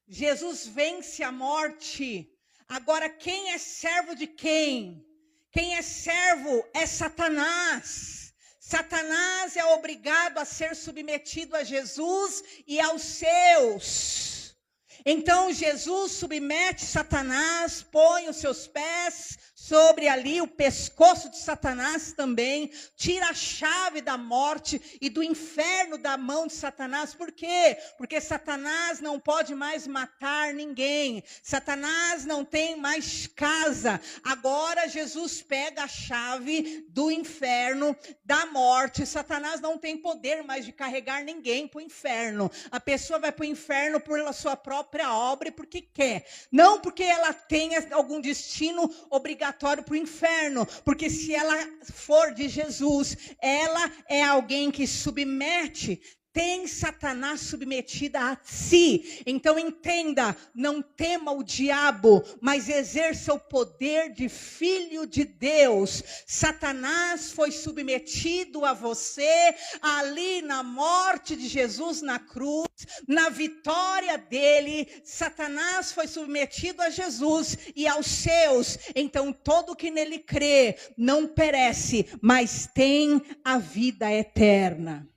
Jesus vence a morte. Agora, quem é servo de quem? Quem é servo é Satanás. Satanás é obrigado a ser submetido a Jesus e aos seus. Então Jesus submete Satanás, põe os seus pés sobre ali o pescoço de Satanás também, tira a chave da morte e do inferno da mão de Satanás. Por quê? Porque Satanás não pode mais matar ninguém. Satanás não tem mais casa. Agora Jesus pega a chave do inferno, da morte. Satanás não tem poder mais de carregar ninguém para o inferno. A pessoa vai para o inferno pela sua própria obra e porque quer. Não porque ela tenha algum destino obrigatório para o inferno, porque se ela for de Jesus, ela é alguém que submete, tem Satanás submetida a si. Então entenda, não tema o diabo, mas exerça o poder de filho de Deus. Satanás foi submetido a você ali na morte de Jesus na cruz, na vitória dele. Satanás foi submetido a Jesus e aos seus. Então todo que nele crê não perece, mas tem a vida eterna.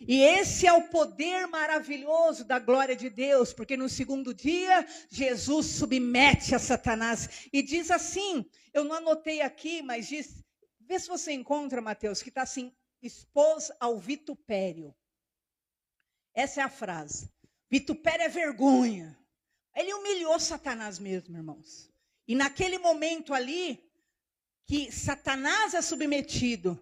E esse é o poder maravilhoso da glória de Deus, porque no segundo dia, Jesus submete a Satanás. E diz assim, eu não anotei aqui, mas diz, vê se você encontra, Mateus, que está assim, expôs ao vitupério. Essa é a frase. Vitupério é vergonha. Ele humilhou Satanás mesmo, irmãos. E naquele momento ali, que Satanás é submetido,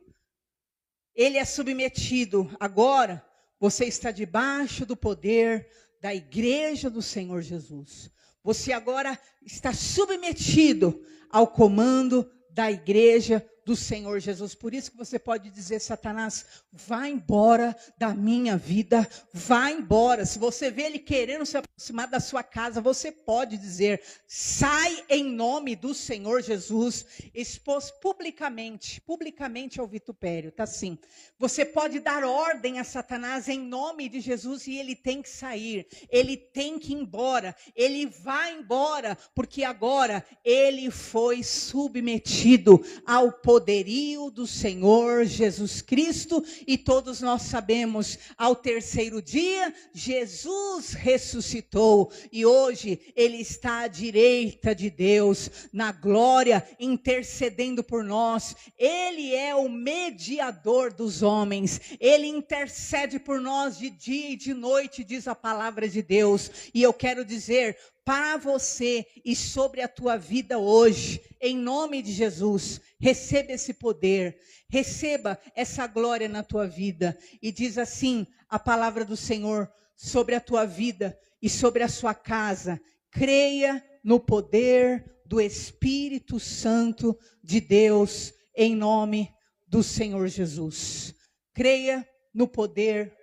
ele é submetido. Agora, você está debaixo do poder da igreja do Senhor Jesus. Você agora está submetido ao comando da igreja do Senhor Jesus. Por isso que você pode dizer: Satanás, vá embora da minha vida, vá embora. Se você vê ele querendo se aproximar da sua casa, você pode dizer: sai em nome do Senhor Jesus. Expôs publicamente ao vitupério, tá assim. Você pode dar ordem a Satanás em nome de Jesus e ele tem que sair, ele tem que ir embora, ele vai embora, porque agora ele foi submetido ao poderio do Senhor Jesus Cristo, e todos nós sabemos, ao terceiro dia, Jesus ressuscitou, e hoje ele está à direita de Deus, na glória, intercedendo por nós. Ele é o mediador dos homens, ele intercede por nós de dia e de noite, diz a palavra de Deus. E eu quero dizer para você e sobre a tua vida hoje, em nome de Jesus, receba esse poder, receba essa glória na tua vida. E diz assim a palavra do Senhor sobre a tua vida e sobre a sua casa: creia no poder do Espírito Santo de Deus, em nome do Senhor Jesus. Creia no poder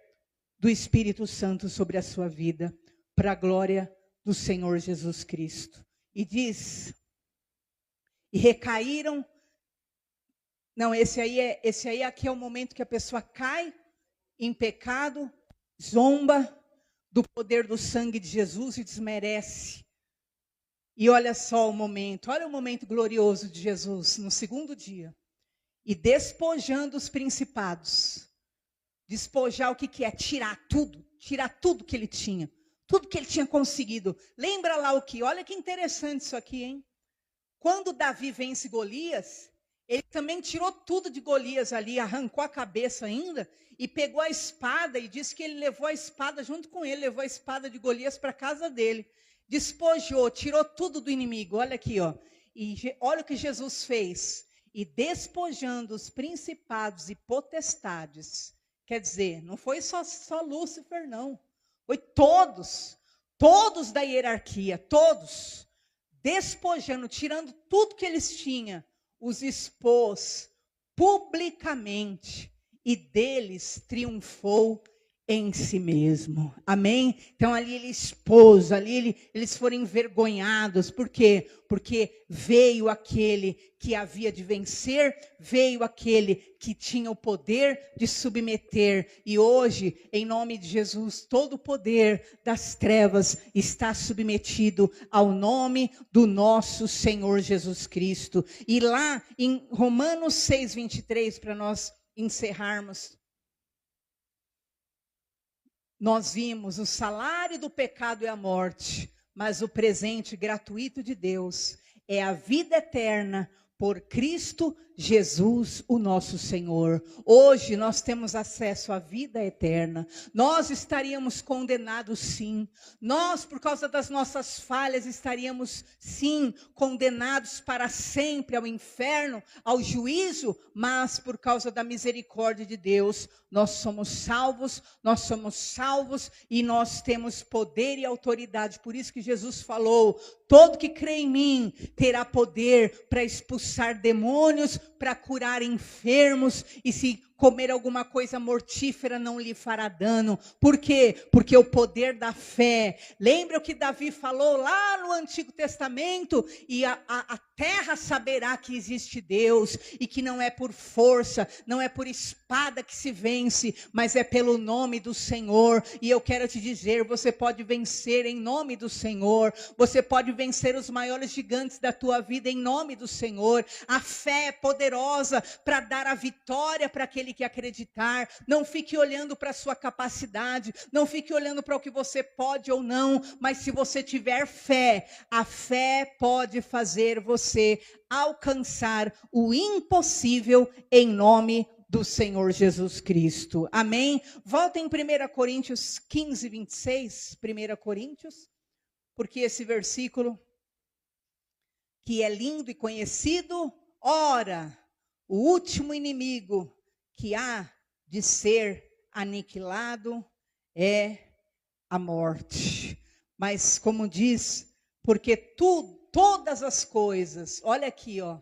do Espírito Santo sobre a sua vida, para a glória do Senhor Jesus Cristo. E diz: e recaíram. Não, esse aí aqui é o momento que a pessoa cai em pecado, zomba do poder do sangue de Jesus e desmerece. E olha só o momento, olha o momento glorioso de Jesus no segundo dia. E despojando os principados. Despojar o que é? Tirar tudo que ele tinha. Tudo que ele tinha conseguido. Lembra lá o que? Olha que interessante isso aqui, hein? Quando Davi vence Golias, ele também tirou tudo de Golias ali, arrancou a cabeça ainda, e pegou a espada, e disse que ele levou a espada junto com ele, levou a espada de Golias para a casa dele. Despojou, tirou tudo do inimigo. Olha aqui, ó. E olha o que Jesus fez. E despojando os principados e potestades. Quer dizer, não foi só Lúcifer, não. Foi todos da hierarquia, todos. Despojando, tirando tudo que eles tinham, os expôs publicamente. E deles triunfou em si mesmo. Amém? Então ali ele expôs, eles foram envergonhados. Por quê? Porque veio aquele que havia de vencer, veio aquele que tinha o poder de submeter. E hoje, em nome de Jesus, todo o poder das trevas está submetido ao nome do nosso Senhor Jesus Cristo. E lá em Romanos 6:23, para nós encerrarmos, nós vimos: o salário do pecado é a morte, mas o presente gratuito de Deus é a vida eterna por Cristo Jesus, o nosso Senhor. Hoje nós temos acesso à vida eterna. Nós estaríamos condenados, sim. Nós, por causa das nossas falhas, estaríamos, sim, condenados para sempre ao inferno, ao juízo, mas por causa da misericórdia de Deus, nós somos salvos e nós temos poder e autoridade. Por isso que Jesus falou: todo que crê em mim terá poder para expulsar demônios, para curar enfermos, e se comer alguma coisa mortífera não lhe fará dano. Por quê? Porque o poder da fé. Lembra o que Davi falou lá no Antigo Testamento? E a terra saberá que existe Deus, e que não é por força, não é por espada que se vence, mas é pelo nome do Senhor. E eu quero te dizer: você pode vencer em nome do Senhor. Você pode vencer os maiores gigantes da tua vida em nome do Senhor. A fé é poderosa para dar a vitória para aquele que acreditar. Não fique olhando para a sua capacidade, não fique olhando para o que você pode ou não, mas se você tiver fé, a fé pode fazer você alcançar o impossível em nome do Senhor Jesus Cristo. Amém? Volta em 1 Coríntios 15:26, 1 Coríntios, porque esse versículo, que é lindo e conhecido: ora, o último inimigo que há de ser aniquilado é a morte. Mas como diz, porque todas as coisas, olha aqui, ó,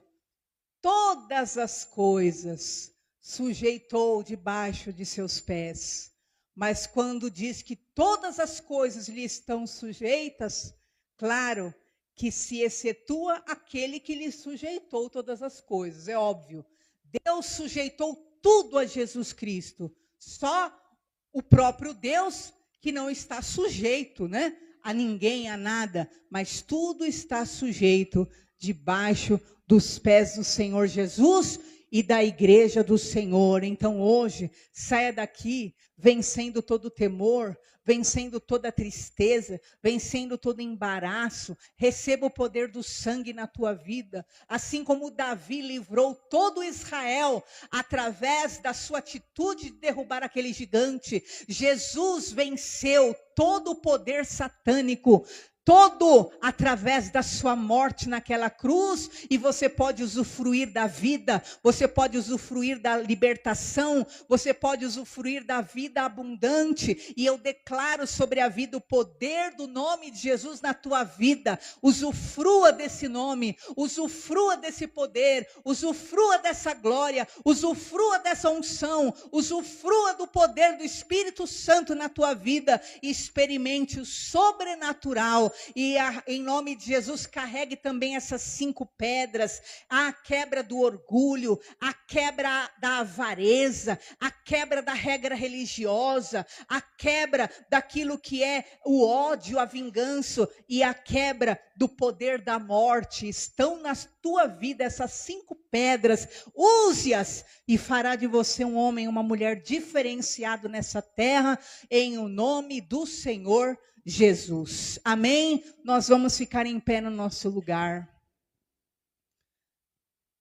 todas as coisas sujeitou debaixo de seus pés. Mas quando diz que todas as coisas lhe estão sujeitas, claro que se excetua aquele que lhe sujeitou todas as coisas, é óbvio. Deus sujeitou tudo a Jesus Cristo. Só o próprio Deus que não está sujeito, né, a ninguém, a nada, mas tudo está sujeito debaixo dos pés do Senhor Jesus e da igreja do Senhor. Então hoje, saia daqui vencendo todo o temor, vencendo toda a tristeza, vencendo todo o embaraço. Receba o poder do sangue na tua vida, assim como Davi livrou todo Israel através da sua atitude de derrubar aquele gigante. Jesus venceu todo o poder satânico, todo através da sua morte naquela cruz, e você pode usufruir da vida, você pode usufruir da libertação, você pode usufruir da vida abundante. E eu declaro sobre a vida o poder do nome de Jesus na tua vida. Usufrua desse nome, usufrua desse poder, usufrua dessa glória, usufrua dessa unção, usufrua do poder do Espírito Santo na tua vida, e experimente o sobrenatural. E em nome de Jesus, carregue também essas 5 pedras: a quebra do orgulho, a quebra da avareza, a quebra da regra religiosa, a quebra daquilo que é o ódio, a vingança, e a quebra do poder da morte. Estão na tua vida essas 5 pedras, use-as e fará de você um homem, uma mulher diferenciado nessa terra, em o nome do Senhor Jesus. Amém? Nós vamos ficar em pé no nosso lugar.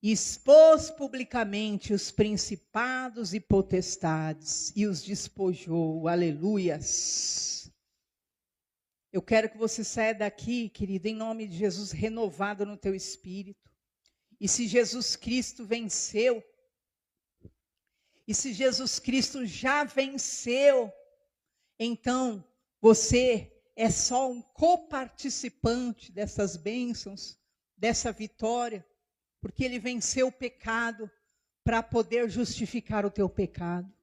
Expôs publicamente os principados e potestades e os despojou. Aleluias. Eu quero que você saia daqui, querido, em nome de Jesus, renovado no teu espírito. E se Jesus Cristo venceu, e se Jesus Cristo já venceu, então você é só um coparticipante dessas bênçãos, dessa vitória, porque ele venceu o pecado para poder justificar o teu pecado.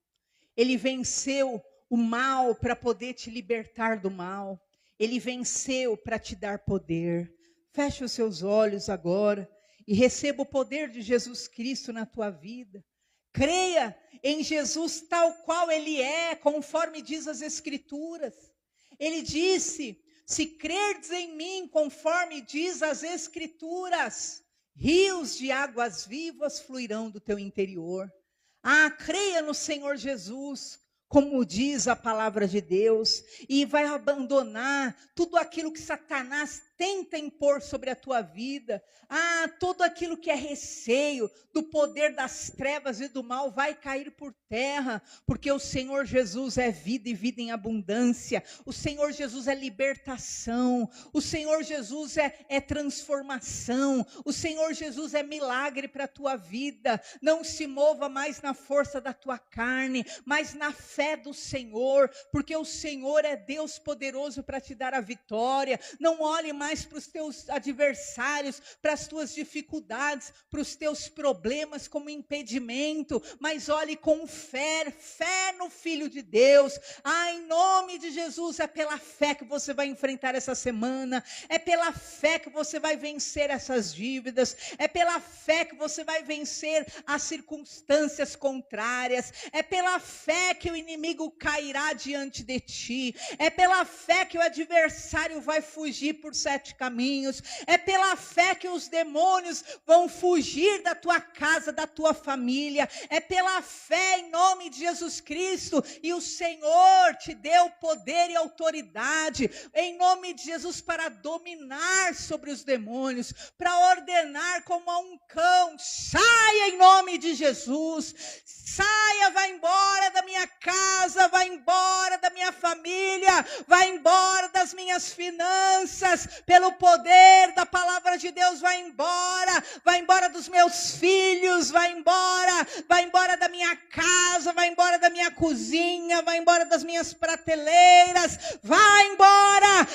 Ele venceu o mal para poder te libertar do mal. Ele venceu para te dar poder. Feche os seus olhos agora e receba o poder de Jesus Cristo na tua vida. Creia em Jesus tal qual ele é, conforme diz as Escrituras. Ele disse: se crerdes em mim, conforme diz as Escrituras, rios de águas vivas fluirão do teu interior. Creia no Senhor Jesus, como diz a palavra de Deus, e vai abandonar tudo aquilo que Satanás tenta impor sobre a tua vida. Tudo aquilo que é receio do poder das trevas e do mal vai cair por terra, porque o Senhor Jesus é vida e vida em abundância. O Senhor Jesus é libertação. O Senhor Jesus é transformação. O Senhor Jesus é milagre para a tua vida. Não se mova mais na força da tua carne, mas na fé do Senhor, porque o Senhor é Deus poderoso para te dar a vitória. Não olhe mais para os teus adversários, para as tuas dificuldades, para os teus problemas como impedimento, mas olhe com fé no Filho de Deus. Em nome de Jesus, é pela fé que você vai enfrentar essa semana, é pela fé que você vai vencer essas dívidas, é pela fé que você vai vencer as circunstâncias contrárias, é pela fé que o inimigo cairá diante de ti, é pela fé que o adversário vai fugir por 7 caminhos, é pela fé que os demônios vão fugir da tua casa, da tua família, é pela fé em nome de Jesus Cristo. E o Senhor te deu poder e autoridade em nome de Jesus para dominar sobre os demônios, para ordenar como a um cão: saia em nome de Jesus, saia, vai embora da minha casa, vai embora da minha família, vai embora das minhas finanças, pelo poder da palavra de Deus, vai embora dos meus filhos, vai embora da minha minha casa, vai embora da minha cozinha, vai embora das minhas prateleiras, vai embora.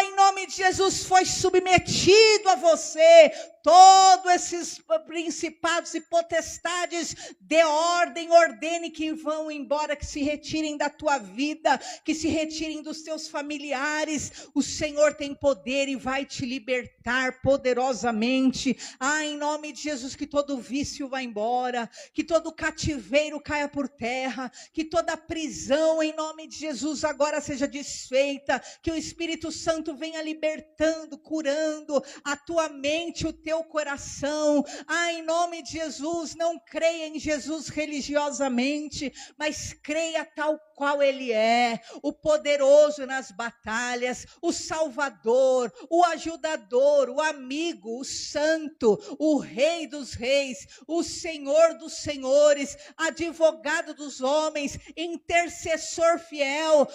Em nome de Jesus, foi submetido a você. Todos esses principados e potestades, dê ordem, ordene que vão embora, que se retirem da tua vida, que se retirem dos teus familiares. O Senhor tem poder e vai te libertar poderosamente. Em nome de Jesus, que todo vício vá embora, que todo cativeiro caia por terra, que toda prisão, em nome de Jesus, agora seja desfeita, que o Espírito Santo venha libertando, curando a tua mente, o teu coração. Em nome de Jesus, não creia em Jesus religiosamente, mas creia tal qual Ele é, o poderoso nas batalhas, o Salvador, o ajudador, o amigo, o santo, o Rei dos reis, o Senhor dos senhores, advogado dos homens, intercessor fiel.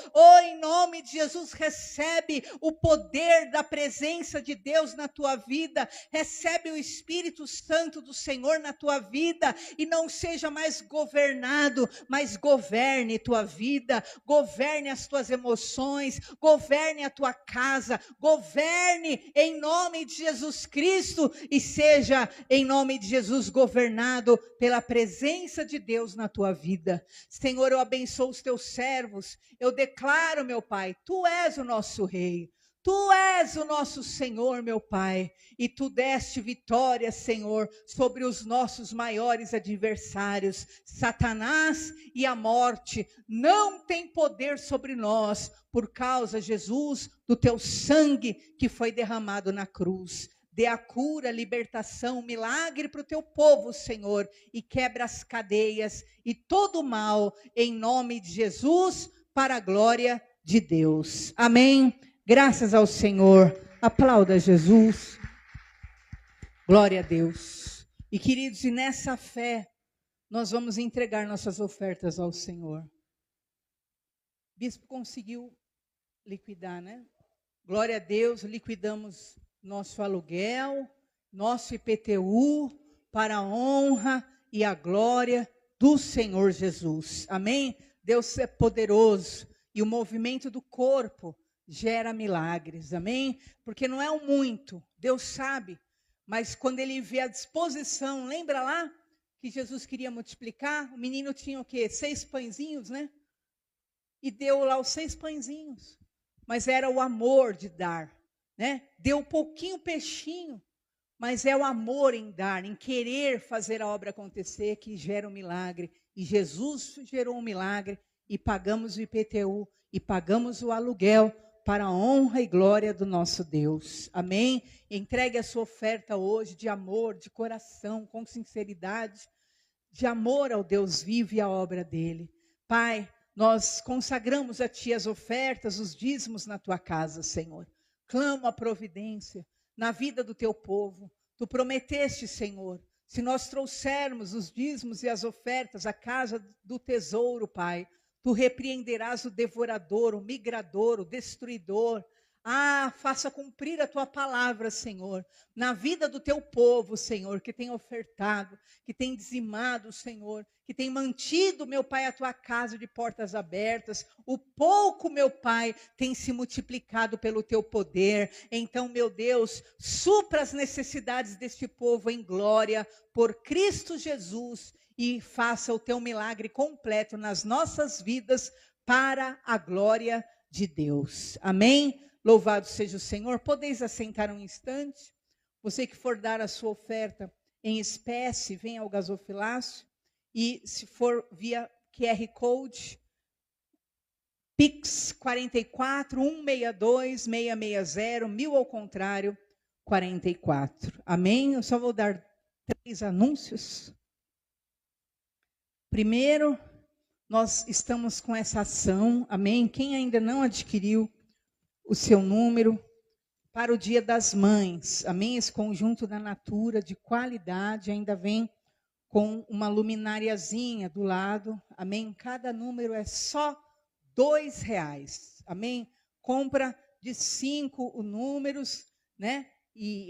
Em nome de Jesus, recebe o poder da presença de Deus na tua vida, recebe o Espírito Santo do Senhor na tua vida, e não seja mais governado, mas governe tua vida, governe as tuas emoções, governe a tua casa, governe em nome de Jesus Cristo, e seja em nome de Jesus governado pela presença de Deus na tua vida. Senhor, eu abençoo os teus servos, eu declaro, meu Pai, tu és o nosso Rei. Tu és o nosso Senhor, meu Pai, e tu deste vitória, Senhor, sobre os nossos maiores adversários. Satanás e a morte não têm poder sobre nós, por causa, Jesus, do teu sangue que foi derramado na cruz. Dê a cura, libertação, milagre para o teu povo, Senhor, e quebra as cadeias e todo o mal, em nome de Jesus, para a glória de Deus. Amém. Graças ao Senhor. Aplauda Jesus. Glória a Deus. E queridos, e nessa fé, nós vamos entregar nossas ofertas ao Senhor. O bispo conseguiu liquidar, né? Glória a Deus, liquidamos nosso aluguel, nosso IPTU, para a honra e a glória do Senhor Jesus. Amém? Deus é poderoso, e o movimento do corpo gera milagres, amém? Porque não é o muito, Deus sabe, mas quando Ele vê a disposição, lembra lá que Jesus queria multiplicar? O menino tinha o quê? 6 pãezinhos, né? E deu lá os 6 pãezinhos, mas era o amor de dar, né? Deu um pouquinho peixinho, mas é o amor em dar, em querer fazer a obra acontecer, que gera um milagre. E Jesus gerou um milagre, e pagamos o IPTU, e pagamos o aluguel, para a honra e glória do nosso Deus. Amém? Entregue a sua oferta hoje de amor, de coração, com sinceridade, de amor ao Deus vivo e à obra dele. Pai, nós consagramos a Ti as ofertas, os dízimos na Tua casa, Senhor. Clamo a providência na vida do Teu povo. Tu prometeste, Senhor, se nós trouxermos os dízimos e as ofertas à casa do tesouro, Pai, Tu repreenderás o devorador, o migrador, o destruidor. Faça cumprir a Tua palavra, Senhor, na vida do Teu povo, Senhor, que tem ofertado, que tem dizimado, Senhor, que tem mantido, meu Pai, a Tua casa de portas abertas. O pouco, meu Pai, tem se multiplicado pelo Teu poder. Então, meu Deus, supra as necessidades deste povo em glória, por Cristo Jesus, e faça o Teu milagre completo nas nossas vidas, para a glória de Deus. Amém? Louvado seja o Senhor. Podeis assentar um instante? Você que for dar a sua oferta em espécie, venha ao gasofilácio. E se for via QR Code, Pix 44 162 660 1000 ao contrário 44. Amém? Eu só vou dar 3 anúncios. Primeiro, nós estamos com essa ação, amém? Quem ainda não adquiriu o seu número para o Dia das Mães, amém? Esse conjunto da Natura de qualidade ainda vem com uma luminariazinha do lado, amém? Cada número é só R$2, amém? Compra de 5 números, né? E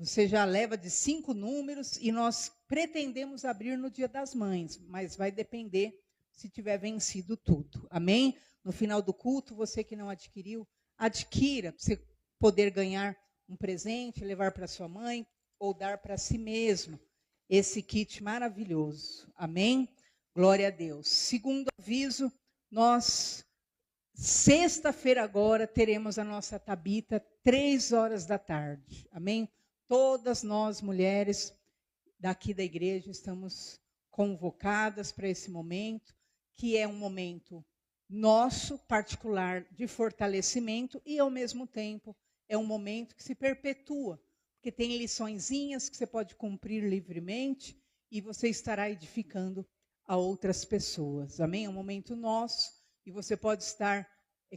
Você já leva de 5 números e nós pretendemos abrir no Dia das Mães, mas vai depender se tiver vencido tudo. Amém? No final do culto, você que não adquiriu, adquira, para você poder ganhar um presente, levar para sua mãe ou dar para si mesmo esse kit maravilhoso. Amém? Glória a Deus. Segundo aviso, nós, sexta-feira agora, teremos a nossa Tabita, 3h da tarde. Amém? Todas nós, mulheres daqui da igreja, estamos convocadas para esse momento, que é um momento nosso, particular, de fortalecimento, e, ao mesmo tempo, é um momento que se perpetua, porque tem liçõezinhas que você pode cumprir livremente, e você estará edificando a outras pessoas. Amém? É um momento nosso, e você pode estar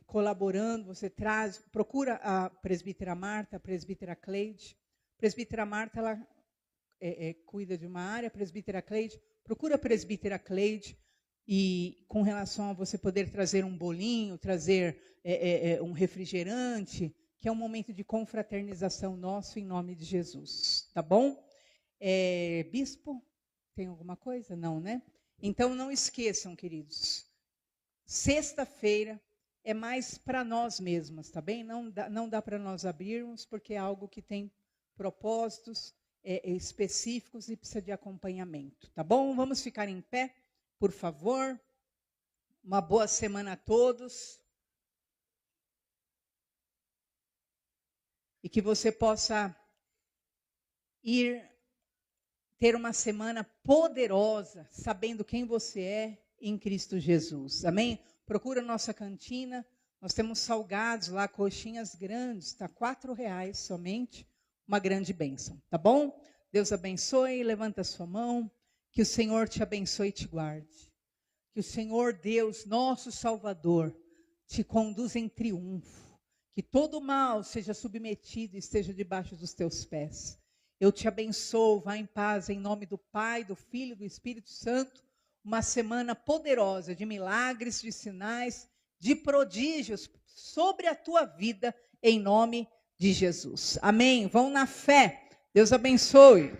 colaborando, você procura a presbítera Marta, a presbítera Cleide. A presbítera Marta, ela cuida de uma área, a presbítera Cleide, procura a presbítera Cleide, e com relação a você poder trazer um bolinho, trazer um refrigerante, que é um momento de confraternização nosso em nome de Jesus. Tá bom? Bispo, tem alguma coisa? Não, né? Então, não esqueçam, queridos, sexta-feira é mais para nós mesmas, tá bem? Não dá para nós abrirmos, porque é algo que tem propósitos específicos e precisa de acompanhamento, tá bom? Vamos ficar em pé, por favor. Uma boa semana a todos. E que você possa ter uma semana poderosa, sabendo quem você é em Cristo Jesus. Amém? Procura a nossa cantina. Nós temos salgados lá, coxinhas grandes, está R$4 somente. Uma grande bênção, tá bom? Deus abençoe, levanta a sua mão, que o Senhor te abençoe e te guarde. Que o Senhor Deus, nosso Salvador, te conduza em triunfo. Que todo mal seja submetido e esteja debaixo dos teus pés. Eu te abençoo, vá em paz, em nome do Pai, do Filho e do Espírito Santo. Uma semana poderosa de milagres, de sinais, de prodígios sobre a tua vida, em nome de Jesus. Amém? Vão na fé. Deus abençoe.